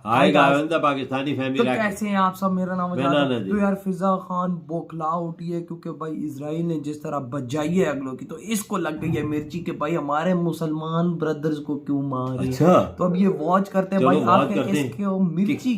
आएगा पाकिस्तानी फैमिली। तो कैसे हैं आप सब? मेरा नाम है जी। तो यार फिजा खान बौखला उठी है क्योंकि भाई इजराइल ने जिस तरह बजाई है अगलों की, तो इसको लग गई है मिर्ची के भाई हमारे मुसलमान ब्रदर्स को क्यों मारे। अच्छा, तो अब ये वॉच करते हैं भाई आखिर इसको मिर्ची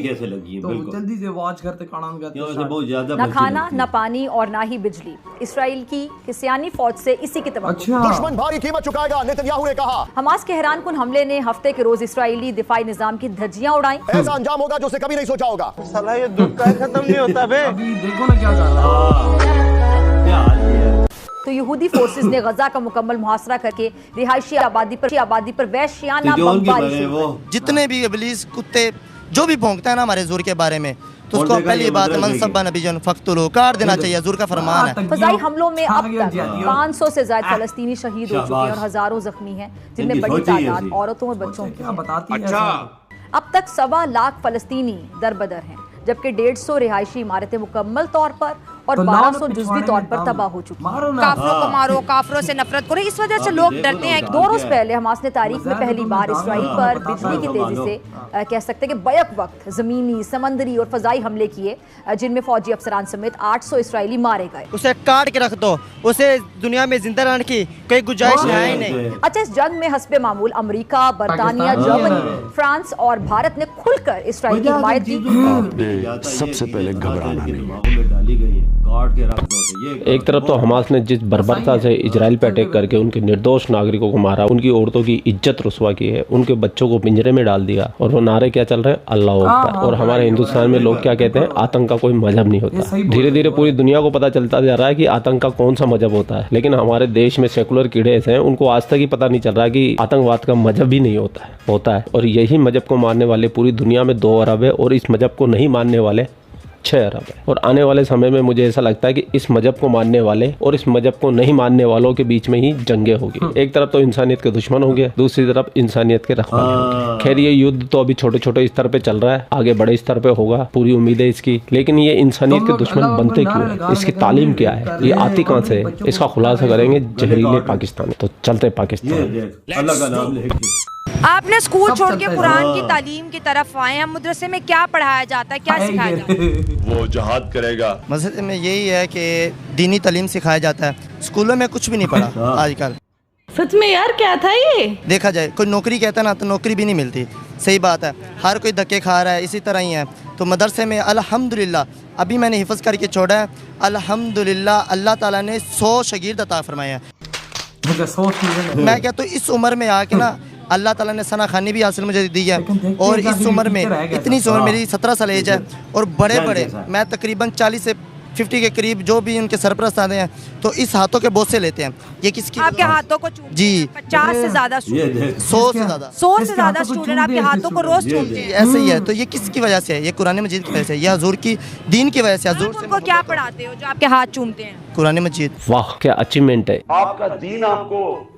कैसे लगी है। तो जल्दी से वॉच करते बहुत ज्यादा न खाना न पानी और ना ही बिजली। इसराइल की किसियानी फौज से इसी की तवक्कुह। दुश्मन भारी कीमत चुकाएगा, नेतन्याहू ने कहा। हमास के हैरानकुन हमले ने हफ्ते के रोज इसराइली दिफाई निजाम की धज्जियां उड़ाई। ऐसा अंजाम होगा जो उसे कभी नहीं सोचा होगा। साला ये दुख का खत्म नहीं होता बे। अभी देखो ना क्या कर रहा है। तो यहूदी फोर्सेस ने गजा का मुकम्मल मुहासरा करके रिहायशी आबादी पर वहशियाना बमबारी। जितने भी इब्लीस कुत्ते जो भी भौंकता है ना हमारे ज़ुर के बारे में, तो उसको पहली बात मनसब्बा नबीजन फक्तुलू काट देना चाहिए। ज़ुर का फरमान है। फजाई हमलों में अब तक 500 से ज्यादा फलस्तीनी शहीद हो चुके हैं और हजारों जख्मी हैं, जिनमें बड़ी तादाद औरतों और बच्चों की है। अच्छा, अब तक 1.25 लाख फलस्तीनी दरबदर हैं, जबकि 150 रिहायशी इमारतें मुकम्मल तौर पर और 1200 जुज़वी तौर पर तबाह हो चुकी हैं। काफरों को मारो, काफरों से नफरत करो, इस वजह से लोग डरते हैं। 2 रोज पहले हमास ने तारीख में पहली बार इसराइल पर बिजली की तेजी से कह सकते हैं कि बैक वक्त जमीनी, समंदरी और फजाई हमले किए, जिनमें फौजी अफसरान समेत 800 इसराइली मारे गए। उसे काट के रख दो, उसे दुनिया में जिंदा रहने की कोई गुंजाइश है ही नहीं। अच्छा, इस जंग में हस्बे मामूल अमेरिका, बरतानिया, जर्मनी, फ्रांस और भारत ने खुलकर इसराइल की हिमायत की। सबसे पहले घबराना एक तरफ तो हमास ने जिस बर्बरता से इजराइल पे अटैक करके उनके निर्दोष नागरिकों को मारा, उनकी औरतों की इज्जत रुस्वा की है, उनके बच्चों को पिंजरे में डाल दिया, और वो नारे क्या चल रहे हैं, अल्लाह अकबर। और हमारे हिंदुस्तान में लोग क्या कहते हैं, आतंक का कोई मजहब नहीं होता। धीरे धीरे पूरी दुनिया को पता चलता जा रहा है कि आतंक का कौन सा मजहब होता है, लेकिन हमारे देश में सेकुलर कीड़े ऐसे हैं, उनको आज तक ही पता नहीं चल रहा कि आतंकवाद का मजहब भी नहीं होता है। और यही मजहब को मानने वाले पूरी दुनिया में 2 अरब है, और इस मजहब को नहीं मानने वाले 6 अरब है। और आने वाले समय में मुझे ऐसा लगता है कि इस मजहब को मानने वाले और इस मजहब को नहीं मानने वालों के बीच में ही जंगें होगी। एक तरफ तो इंसानियत के दुश्मन होंगे, दूसरी तरफ इंसानियत के रखवाले होंगे। खैर, ये युद्ध तो अभी छोटे छोटे स्तर पे चल रहा है, आगे बड़े स्तर पे होगा, पूरी उम्मीद है इसकी। लेकिन ये इंसानियत के दुश्मन बनते क्यों है, इसकी तालीम क्या है, ये आती कहाँ से है, इसका खुलासा करेंगे जहरीले पाकिस्तान। तो चलते पाकिस्तान। आपने स्कूल छोड़ के कुरान की तालीम की तरफ आए हैं। मदरसे में क्या पढ़ाया जाता है, क्या सिखाया जाता है? वो जहाद करेगा। मस्जिद में यही है कि दीनी तालीम सिखाया जाता है, स्कूलों में कुछ भी नहीं पढ़ा आजकल। सच में यार, क्या था ये? देखा जाए कोई नौकरी कहता है ना, तो नौकरी भी नहीं मिलती। सही बात है, हर कोई धक्के खा रहा है, इसी तरह ही है। तो मदरसे में अल्हम्दुलिल्लाह अभी मैंने हिफ्ज करके छोड़ा है, अल्हम्दुलिल्लाह अल्लाह ताला ने 100 शागिर्द अता फरमाया है। मैं क्या तो इस उम्र में आके ना अल्लाह ताला ने सना खानी भी हासिल मुझे दी है, और इस उम्र में इतनी सी उम्र, मेरी 17 साल एज है, और बड़े बड़े मैं तकरीबन 40 से 50 के करीब जो भी उनके सरपरस्त आते हैं, तो इस हाथों के बोझ से लेते हैं। ये किसकी? आपके हाथों को चूमते जी, 50 से ज्यादा 100 से ज्यादा स्टूडेंट आपके हाथों को रोज चूमते हैं। ऐसे ही है। तो ये किसकी वजह से है? ये कुरान मजीद की वजह से, या हुजूर की दीन की वजह से। हुजूर से उनको क्या पढ़ाते हो जो आपके हाथ चूमते हैं? कुरान मजीद। वाह, क्या अचीवमेंट है। आपका दीन आपको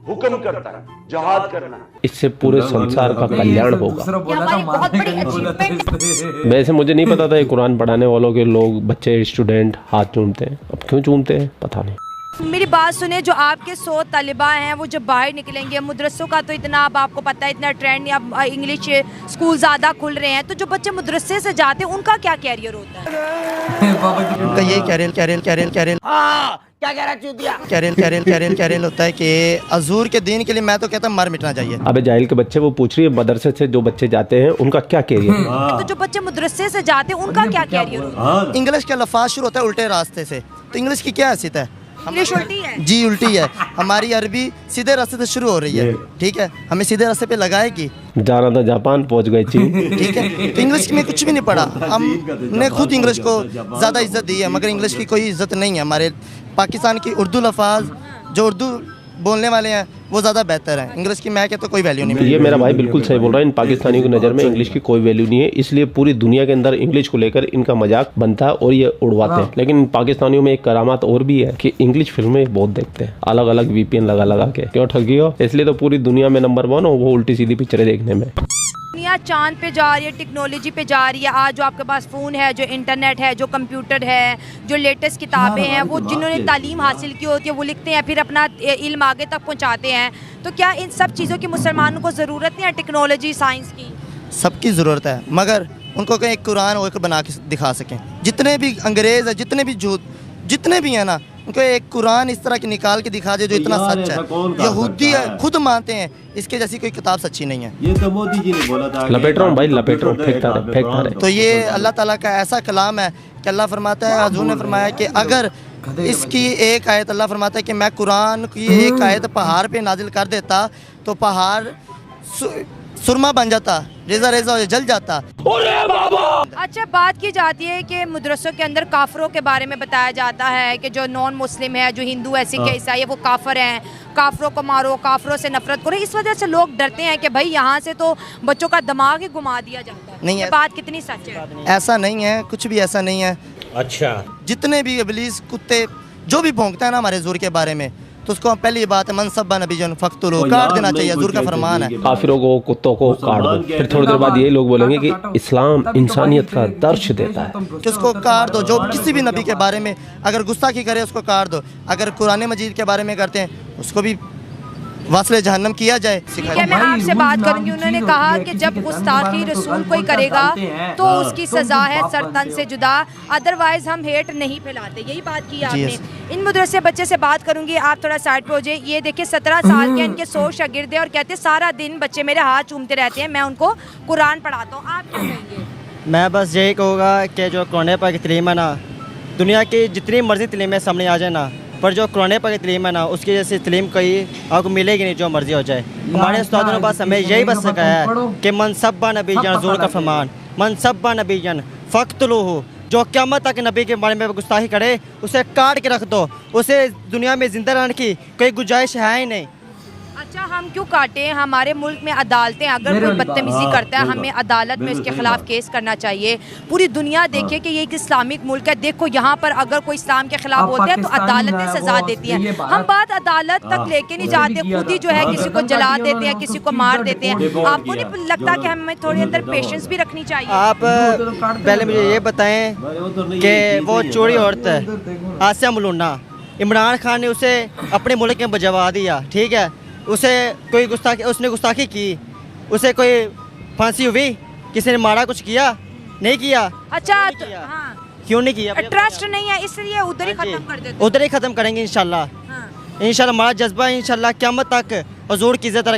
हुक्म करता है जहाद करना। इससे पूरे संसार का कल्याण होगा। हमारी बहुत बड़ी अचीवमेंट। वैसे मुझे नहीं पता था ये कुरान पढ़ाने वालों के लोग, बच्चे, स्टूडेंट हाथ चूमते हैं। अब क्यों चूमते हैं पता नहीं। मेरी बात सुने, जो आपके 100 तलिबा हैं वो जब बाहर निकलेंगे, मदरसों का तो इतना अब आपको पता है, इतना ट्रेंड नहीं, अब इंग्लिश स्कूल ज़्यादा खुल रहे हैं, तो जो बच्चे मदरसे से जाते हैं उनका क्या कैरियर होता है? उनका यही कैरियर होता है कि हजूर के दीन के लिए मैं तो कहता हूँ मर मिटना चाहिए। अबे जाहिल के बच्चे, वो पूछ रही है मदरसे से जो बच्चे जाते हैं उनका क्या कैरियर है। तो जो बच्चे मदरसे से जाते हैं उनका क्या कैरियर होता है? इंग्लिश का लफाज शुरू होता है उल्टे रास्ते से, तो इंग्लिश की क्या हैसियत है? इंग्लिश उल्टी है जी, उल्टी है। हमारी अरबी सीधे रास्ते से शुरू हो रही है, ठीक है, हमें सीधे रास्ते पे लगाएगी। जाना था जापान, पहुंच गए चीन। ठीक है, तो इंग्लिश में कुछ भी नहीं पढ़ा, हमने खुद इंग्लिश को ज़्यादा इज्जत दी है, मगर इंग्लिश की कोई इज्जत नहीं है। हमारे पाकिस्तान की उर्दू लफाज जो उर्दू बोलने वाले हैं वो ज़्यादा बेहतर है, इंग्लिश की मैं कहता तो कोई वैल्यू नहीं। ये मेरा भाई बिल्कुल सही बोल रहा है। इन पाकिस्तानियों की नज़र में इंग्लिश की कोई वैल्यू नहीं है, इसलिए पूरी दुनिया के अंदर इंग्लिश को लेकर इनका मजाक बनता है और ये उड़वाते हैं। लेकिन इन पाकिस्तानियों में एक करामात और भी है कि इंग्लिश फिल्में बहुत देखते हैं, अलग अलग VPN लगा के। क्यों ठगी हो? इसलिए तो पूरी दुनिया में नंबर 1 हो वो उल्टी सीधी पिक्चरें देखने में। दुनिया चांद पे जा रही है, टेक्नोलॉजी पे जा रही है। आज जो आपके पास फ़ोन है, जो इंटरनेट है, जो कंप्यूटर है, जो लेटेस्ट किताबें हैं, वो जिन्होंने तालीम हासिल की होती है वो लिखते हैं, फिर अपना इल्म आगे तक पहुंचाते हैं। तो क्या इन सब चीज़ों की मुसलमानों को ज़रूरत नहीं है टेक्नोलॉजी साइंस की? सबकी ज़रूरत है, मगर उनको कहीं एक कुरान और बना के दिखा सकें। जितने भी अंग्रेज़ हैं, जितने भी झूठ जितने भी हैं ना, उनको एक कुरान इस तरह की निकाल के दिखा दे जो इतना सच है। यहूदी खुद मानते हैं इसके जैसी कोई किताब सच्ची नहीं है। ये तो मोदी जी ने बोला था। लपेट रहा हूँ भाई, लपेट रहा हूँ, फेंकता रहे। तो ये अल्लाह ताला का ऐसा कलाम है कि अल्लाह फरमाता है, हजूर ने फरमाया कि अगर इसकी एक आयत, अल्लाह फरमाता है कि मैं कुरान की एक आयत पहाड़ पे नाजिल कर देता तो पहाड़ सुरमा बन जाता, रेजा रेजा जल जाता। अच्छा, बात की जाती है कि मदरसों के अंदर काफरों के बारे में बताया जाता है कि जो नॉन मुस्लिम है, जो हिंदू है, सिख है, ईसाई है, वो काफर हैं, काफरों को मारो, काफरों से नफरत करो। इस वजह से लोग डरते हैं कि भाई यहाँ से तो बच्चों का दिमाग ही घुमा दिया जाता है। नहीं, ये बात कितनी सच है? ऐसा नहीं है, कुछ भी ऐसा नहीं है। अच्छा, जितने भी इब्लीस कुत्ते जो भी भौंकता है ना हमारे हुजूर के बारे में, तो उसको पहली बात है मनसब्बा नबीजन फक्तुलू, काट देना चाहिए, हुजूर का फरमान है। काफिरों को, कुत्तों को काट दो। फिर थोड़ी देर बाद ये लोग बोलेंगे कि इस्लाम इंसानियत का दर्श देता है, कि उसको काट दो। जो किसी भी नबी के बारे में अगर गुस्ताखी करे उसको काट दो। अगर कुरान मजीद के बारे में करते हैं उसको भी वासले जहन्नम किया जाए। ठीक है, मैं आपसे बात करूंगी। उन्होंने कहा कि जब गुस्ताखी रसूल कोई करेगा तो उसकी सजा है सर तन से जुदा, अदरवाइज हम हेट नहीं फैलाते। यही बात की आपने। इन मदरसे बच्चे से बात करूंगी, आप थोड़ा साइड पे हो जाइए। ये देखिए 17 साल के इनके 100 शागिर्द हैं और कहते हैं सारा दिन बच्चे मेरे हाथ चूमते रहते हैं, मैं उनको कुरान पढ़ाता हूँ। आप क्या कहेंगे? मैं बस यही कहूँगा कि जो कुरान पाक की तलीम है ना, दुनिया की जितनी मर्जी तलीमें सामने आ जाए ना, पर जो कुरान पाक की तलीम है ना, उसकी जैसी तलीम कोई आपको मिलेगी नहीं, जो मर्जी हो जाए। हमारे उस्तादों ने बस हमें यही बस सिखाया है कि मनसब्बा नबी जन जोर का फरमान, मनसब्बा नबी जन फ़क्तुलूहु, जो क़यामत तक नबी के बारे में गुस्ताखी करे उसे काट के रख दो। उसे दुनिया में जिंदा रहने की कोई गुंजाइश है ही नहीं। अच्छा, हम क्यों काटे? हमारे मुल्क में अदालतें, अगर कोई बदतमीजी करता है हमें अदालत में उसके खिलाफ केस करना चाहिए। पूरी दुनिया देखिए कि ये एक इस्लामिक मुल्क है। देखो यहाँ पर अगर कोई इस्लाम के खिलाफ बोलते हैं तो अदालतें सजा देती हैं। हम बात अदालत तक लेके नहीं जाते, खुद ही जो है किसी को जला देते हैं, किसी को मार देते हैं। आपको नहीं लगता कि हमें थोड़ी अंदर पेशेंस भी रखनी चाहिए? आप पहले मुझे ये बताएं कि वो चोरी औरत है आसिया मलूना, इमरान खान ने उसे अपने मुल्क में बजवा दिया, ठीक है। उसे कोई गुस्ताखी, उसने गुस्ताखी की, उसे कोई फांसी हुई, किसी ने मारा, कुछ किया नहीं किया? अच्छा, हाँ। क्यों नहीं किया? ट्रस्ट नहीं है इसलिए उधर ही खत्म कर देते, उधर ही खत्म करेंगे इंशाल्लाह। इंशाल्लाह हमारा जज्बा इंशाल्लाह क़यामत तक हुजूर की इज़्ज़त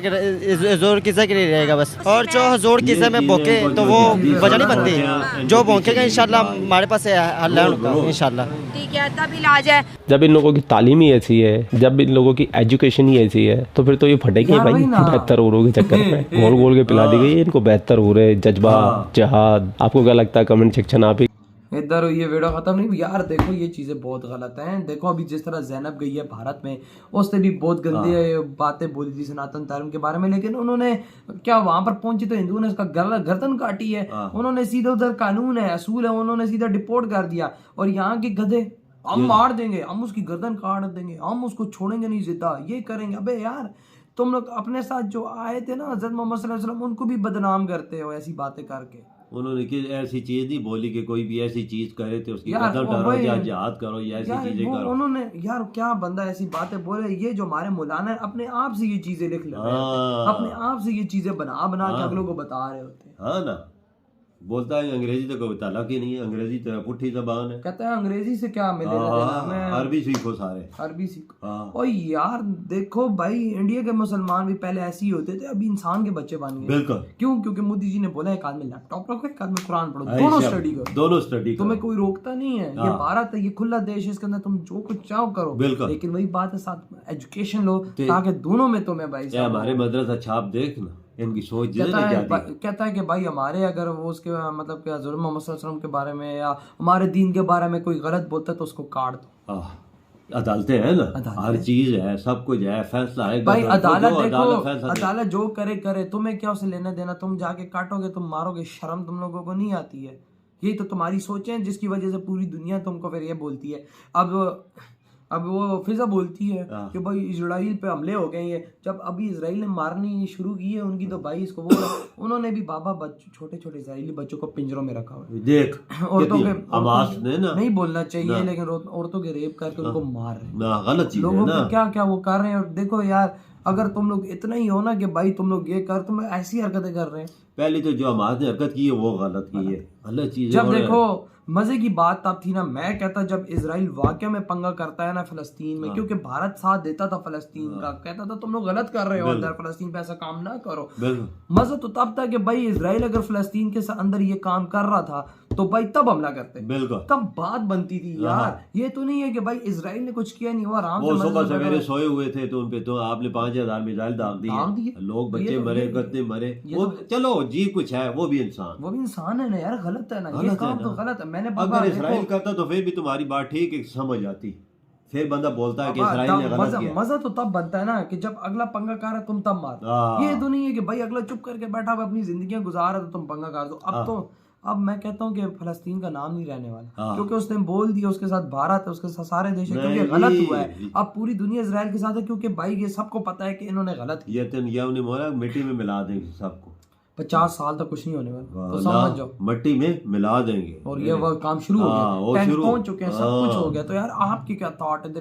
के लिए रहेगा बस। और जो हुजूर की इज़्ज़त में भोंके तो वो वजह नहीं बनती, जो भोंकेगा इंशाल्लाह हमारे पास हल है उनका इंशाल्लाह। ठीक है, तब इलाज है। जब इन लोगों की तालीम ही ऐसी है, जब इन लोगों की एजुकेशन ही ऐसी है, तो फिर तो ये फटेंगे भाई। बेहतर उरों के चक्कर में गोल गोल के पिला दी गई है इनको बेहतर हो रहे जज्बा जहाद। आपको क्या लगता है? कमेंट सेक्शन आप ही इधर ये वीडियो खत्म नहीं यार। देखो ये चीज़ें बहुत गलत हैं। देखो अभी जिस तरह ज़ैनब गई है भारत में, उसने भी बहुत गंदे बातें बोली थी सनातन धर्म के बारे में, लेकिन उन्होंने क्या वहां पर पहुंची तो हिंदुओं ने उसका गर्दन काटी है। उन्होंने सीधा उधर कानून है, असूल है, उन्होंने सीधा डिपोर्ट कर दिया। और यहाँ के गधे हम मार देंगे, हम उसकी गर्दन काट देंगे, हम उसको छोड़ेंगे नहीं जिंदा, ये करेंगे। अबे यार तुम लोग अपने साथ जो आए थे ना हज़रत मोहम्मद सल्लल्लाहु अलैहि वसल्लम, उनको भी बदनाम करते हो ऐसी बातें करके। उन्होंने कि ऐसी चीज नहीं बोली कि कोई भी ऐसी चीज करे तो उसकी कदम डालो या जिहाद करो या ऐसी चीजें करो। उन्होंने यार क्या बंदा ऐसी बातें बोले। ये जो हमारे मौलाना है अपने आप से ये चीजें लिख ले रहे हैं, अपने आप से ये चीजें बना के अगलों को बता रहे होते हैं। हाँ ना, बोलता है अंग्रेजी तो कोई ताला की नहीं है, अंग्रेजी तो पुट्ठी जबान है। कहता है अंग्रेजी से क्या मिलेगा, अरबी सीखो, सारे अरबी सीखो। और यार देखो भाई, इंडिया के मुसलमान भी पहले ऐसे ही होते थे, अभी इंसान के बच्चे बन गए। बिल्कुल। क्यों? क्योंकि मोदी जी ने बोला एक आदमी लैपटॉप रखो, एक आदमी कुरान पढ़ो, दोनों स्टडी करो, दोनों स्टडी। तुम्हें कोई रोकता नहीं है। ये भारत है, ये खुला देश है, इसके अंदर तुम जो कुछ चाहो करो। बिल्कुल। लेकिन वही बात है, साथ एजुकेशन लो ताकि दोनों में तुम्हें भाई। हमारे मदरसा छाप देखना, इनकी सोच कहता है कि भाई हमारे अगर वो उसके मतलब कि हज़रत मोहम्मद सल्लल्लाहु अलैहि वसल्लम के बारे में या हमारे दीन के बारे में कोई गलत बोलता है तो उसको काट दो। अदालतें हैं ना, हर चीज है, सब कुछ है, फैसला है भाई। अदालत देखो, अदालत जो करे तुम्हें क्या उसे लेना देना। तुम जाके काटोगे, तुम मारोगे, शर्म तुम लोगों को नहीं आती है? यही तो तुम्हारी सोचें है जिसकी वजह से पूरी दुनिया तुमको फिर ये बोलती है। अब वो फिजा बोलती है कि भाई इजराइल पे हमले हो गए हैं। जब अभी इजराइल ने मारनी शुरू की है उनकी, तो भाई इसको वो उन्होंने भी बाबा छोटे छोटे इजरायली बच्चों को पिंजरों में रखा हुआ है। देख औरतों के हमास ने ना, नहीं बोलना चाहिए, लेकिन औरतों के रेप करके उनको मार रहे हैं। गलत चीज लोगों को क्या क्या वो कर रहे हैं। और देखो यार अगर तुम लोग इतना ही हो ना कि भाई तुम लोग ये कर, तुम ऐसी हरकतें कर रहे हैं। पहले तो जो हमास ने हरकत की है वो गलत की है, गलत चीज है। जब देखो मजे की बात तब थी ना, मैं कहता जब इजराइल वाकई में पंगा करता है ना फिलिस्तीन में, क्योंकि भारत साथ देता था फिलिस्तीन का, कहता था तुम लोग गलत कर रहे हो अंदर, फिलिस्तीन पे ऐसा काम ना करो। मजा तो तब था कि भाई इजराइल अगर फिलिस्तीन के अंदर ये काम कर रहा था तो भाई तब हमला करते, तब बात बनती थी यार। ये तो नहीं है कि भाई इजराइल ने कुछ किया नहीं, वो आराम से सुबह सवेरे सोए हुए थे तो उन पे तो आपने 5000 मिसाइल दाग दिए, लोग बच्चे मरे, गद्दे मरे। वो चलो जी कुछ है, वो भी इंसान है ना यार, गलत है ना ये काम, तो गलत है। मैंने अगर इजराइल करता तो फिर भी तुम्हारी बात ठीक है, समझ आती, फिर बंदा बोलता है कि इजराइल ने गलत किया। मजा तो तब बनता है ना कि जब अगला पंगा कर रहा है तुम तब मार। ये तो नहीं है कि भाई अगला चुप करके बैठा हुआ अपनी जिंदगियां गुजार रहा तो तुम पंगा कर दो। अब मैं कहता हूँ कि फलस्तीन का नाम नहीं रहने वाला, क्योंकि उसने बोल दिया उसके साथ भारत है, उसके साथ सारे देश है, क्योंकि गलत हुआ है। अब पूरी दुनिया इजराइल के साथ है, क्योंकि भाई ये सबको पता है कि इन्होंने गलत किया। ये बोला मिट्टी में मिला देंगे सबको, 50 साल तक कुछ नहीं होने वाला, तो समझ जाओ मिट्टी में मिला देंगे। और ये वो काम शुरू हो गया, टैंक पहुंच चुके हैं, सब कुछ हो गया। तो यार आपकी क्या थॉट है?